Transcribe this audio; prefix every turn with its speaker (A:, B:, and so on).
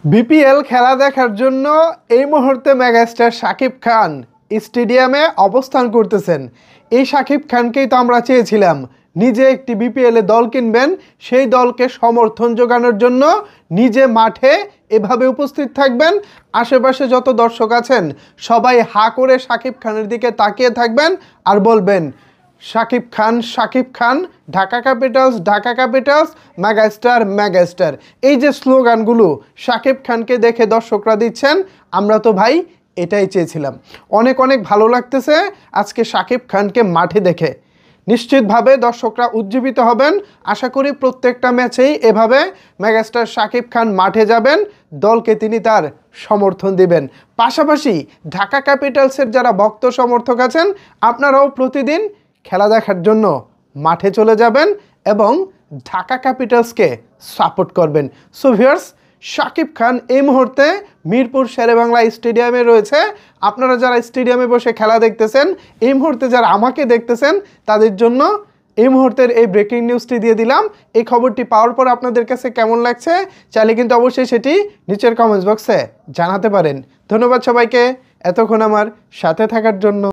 A: BPL খেলা দেখার জন্য এই মুহূর্তে মেগাস্টার শাকিব খান স্টেডিয়ামে অবস্থান করতেছেন। এই শাকিব খানকেই তো আমরা চেয়েছিলাম নিজে একটি বিপিএলে দল কিনবেন, সেই দলকে সমর্থন জোগানোর জন্য নিজে মাঠে এভাবে উপস্থিত থাকবেন। আশেপাশে যত দর্শক আছেন সবাই হা করে শাকিব খানের দিকে তাকিয়ে থাকবেন আর বলবেন, Shakib Khan, Shakib Khan, Dhaka capitals, Dhaka capitals, megastar, megastar. এই যে স্লোগানগুলো শাকিব খানকে দেখে দর্শকরা দিচ্ছেন, আমরা তো ভাই এটাই চেয়েছিলাম। অনেক অনেক ভালো লাগতেছে আজকে শাকিব খানকে মাঠে দেখে। নিশ্চিতভাবে দর্শকরা উজ্জীবিত হবেন। আশা করি প্রত্যেকটা ম্যাচেই এভাবে মেগাস্টার শাকিব খান মাঠে যাবেন, দলকে তিনি তার সমর্থন দিবেন। পাশাপাশি ঢাকা ক্যাপিটালসের যারা ভক্ত সমর্থক আছেন, আপনারাও প্রতিদিন খেলা দেখার জন্য মাঠে চলে যাবেন এবং ঢাকা ক্যাপিটালসকে সাপোর্ট করবেন। সো ভিউয়ার্স, শাকিব খান এই মুহূর্তে মিরপুর শেরেবাংলা স্টেডিয়ামে রয়েছে। আপনারা যারা স্টেডিয়ামে বসে খেলা দেখতেছেন, এই মুহূর্তে যারা আমাকে দেখতেছেন, তাদের জন্য এই মুহূর্তের এই ব্রেকিং নিউজটি দিয়ে দিলাম। এই খবরটি পাওয়ার পর আপনাদের কাছে কেমন লাগছে চাইলে কিন্তু অবশ্যই সেটি নিচের কমেন্টস বক্সে জানাতে পারেন। ধন্যবাদ সবাইকে এতক্ষণ আমার সাথে থাকার জন্য।